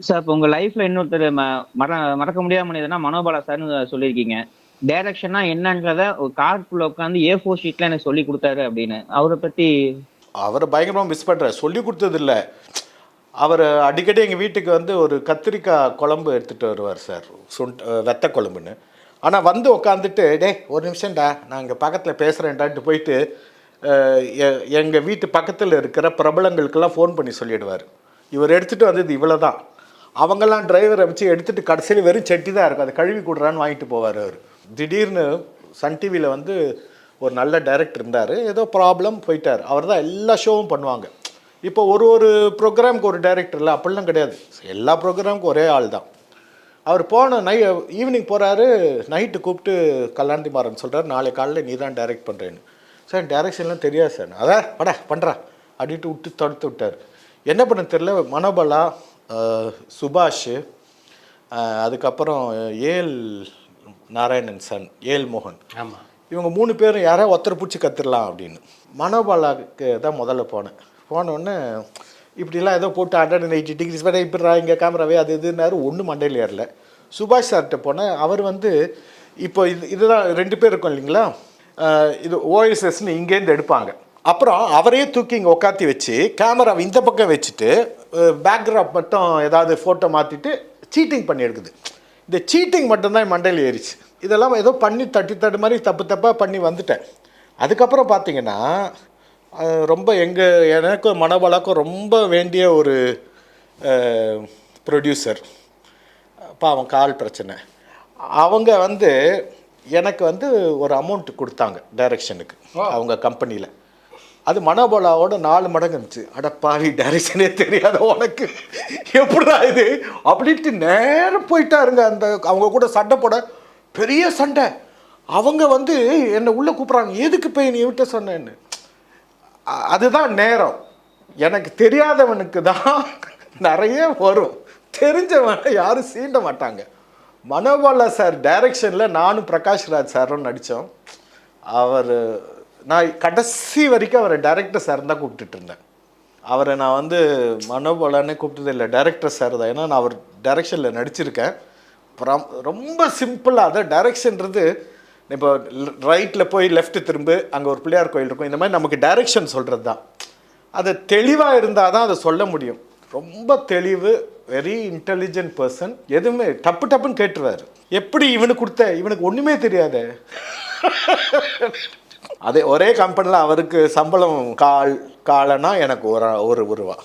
Sir இப்போ உங்க லைஃப்ல இன்னொருத்தர் மறக்க முடியாத மனிதர்னா மனோபாலா சார்ன்னு சொல்லியிருக்கீங்க. டைரக்ஷன்னா என்னன்றத ஒரு காருக்குள்ள உட்காந்து A4 ஷீட்ல எனக்கு சொல்லிக் குடுத்தாரு அப்படின்னு. அவர பத்தி அவரை பயங்கரமாக மிஸ் பண்ணுறேன். சொல்லி கொடுத்தது இல்லை. அவர் அடிக்கடி எங்கள் வீட்டுக்கு வந்து ஒரு கத்திரிக்காய் குழம்பு எடுத்துகிட்டு வருவார் சார். வெத்த குழம்புன்னு. ஆனால் வந்து உட்காந்துட்டு, டே ஒரு நிமிஷம்டா, நான் இங்கே பக்கத்தில் பேசுகிறேன்டான்ட்டு போயிட்டு எங்கள் வீட்டு பக்கத்தில் இருக்கிற பிரபலங்களுக்கெல்லாம் ஃபோன் பண்ணி சொல்லிடுவார். இவர் எடுத்துகிட்டு வந்தது இவ்வளோ தான். அவங்கெல்லாம் டிரைவரை வச்சு எடுத்துகிட்டு கடைசியில் வெறும் செட்டி தான் இருக்கும், அதை கழுவி கொடுறான்னு வாங்கிட்டு போவார் அவர். திடீர்னு சன் டிவியில் வந்து ஒரு நல்ல டைரக்டர் இருந்தார், ஏதோ ப்ராப்ளம் போயிட்டார். அவர் தான் எல்லா ஷோவும் பண்ணுவாங்க. இப்போ ஒரு ப்ரோக்ராமுக்கு ஒரு டைரக்டர் இல்லை, அப்படிலாம் கிடையாது. எல்லா ப்ரோக்ராமுக்கும் ஒரே ஆள் தான். அவர் போன ஈவினிங் போகிறாரு, நைட்டு கூப்பிட்டு கல்யாணி மாறன் சொல்கிறார், நாளை காலையில் நீ தான் டைரக்ட் பண்ணுறேன்னு. சார் டைரக்ஷன்லாம் தெரியாது சார். அதான் படா பண்ணுறா அப்படின்ட்டு விட்டு தடுத்து விட்டார். என்ன பண்ண தெரியல. மனோபலா, சுபாஷ், அதுக்கப்புறம் ஏஎல் நாராயணன் சன் ஏஎல் மோகன், ஆமாம், இவங்க 3 பேரும் யாராவது ஒருத்தரை பிடிச்சி கற்றுடலாம் அப்படின்னு. மனோபாலாவுக்கு தான் முதல்ல போனோடனே இப்படிலாம் ஏதோ போட்டு 180 டிகிரிஸ் வரை இப்படிறா இங்கே கேமராவே அது இதுன்னாரு. ஒன்றும் மண்டையில் ஏறல. சுபாஷ் சார்கிட்ட போனேன். அவர் வந்து இப்போ இதுதான் 2 பேர் இருக்கும் இல்லைங்களா, இது ஓஎஸ்எஸ்ன்னு இங்கேருந்து எடுப்பாங்க. அப்புறம் அவரையே தூக்கி இங்கே உட்காத்தி வச்சு கேமராவை இந்த பக்கம் வச்சுட்டு பேக்ராப் மட்டும் ஏதாவது ஃபோட்டோ மாற்றிட்டு சீட்டிங் பண்ணி எடுக்குது. இந்த சீட்டிங் மட்டும்தான் மண்டையில் ஏறிச்சு. இதெல்லாம் ஏதோ பண்ணி தட்டு மாதிரி தப்பாக பண்ணி வந்துட்டேன். அதுக்கப்புறம் பார்த்தீங்கன்னா ரொம்ப எனக்கும் மனோபாலாக்கும் ரொம்ப வேண்டிய ஒரு ப்ரொடியூசர், பாவம் கால் பிரச்சனை. அவங்க வந்து எனக்கு வந்து ஒரு அமௌண்ட் கொடுத்தாங்க டைரக்ஷனுக்கு அவங்க கம்பெனியில். அது மனோபாலாவோட 4 மடங்கு இருந்துச்சு. அடப்பாவி, டைரக்ஷனே தெரியாத உனக்கு எப்படிதான் இது அப்படின்ட்டு நேரம் போயிட்டாருங்க. அவங்க கூட சண்டை போட, பெரிய சண்டை. அவங்க வந்து என்னை உள்ளே கூப்பிட்றாங்க, எதுக்கு போய் நீ விட்ட சொன்னேன்னு. அதுதான் நேரம். எனக்கு தெரியாதவனுக்கு தான் நிறைய வரும், தெரிஞ்சவன் யாரும் சீண்ட மாட்டாங்க. மனோபாலா சார் டைரக்ஷனில் நானும் பிரகாஷ் ராஜ் சாரும் நடித்தோம். நான் கடைசி வரைக்கும் அவரை டைரக்டர் சார் தான் கூப்பிட்டுட்டு இருந்தேன். அவரை நான் வந்து மனோபாலானே கூப்பிட்டது இல்லை, டைரக்டர் சார் தான். ஏன்னா நான் அவர் டைரக்ஷனில் நடிச்சிருக்கேன். ரொம்ப சிம்பிளாக, அதான் டைரக்ஷன்றது. இப்போ ரைட்டில் போய் லெஃப்ட் திரும்ப, அங்கே ஒரு பிள்ளையார் கோயில் இருக்கும், இந்த மாதிரி நமக்கு டைரக்ஷன் சொல்கிறது தான். அது தெளிவாக இருந்தால் தான் அதை சொல்ல முடியும். ரொம்ப தெளிவு, வெரி இன்டெலிஜென்ட் பர்சன். எதுவுமே டப்புன்னு கேட்டுருவார். எப்படி இவனுக்கு கொடுத்த, இவனுக்கு ஒன்றுமே தெரியாது. அதே ஒரே கம்பெனியில் அவருக்கு சம்பளம் காலனா எனக்கு ஒரு ரூபா.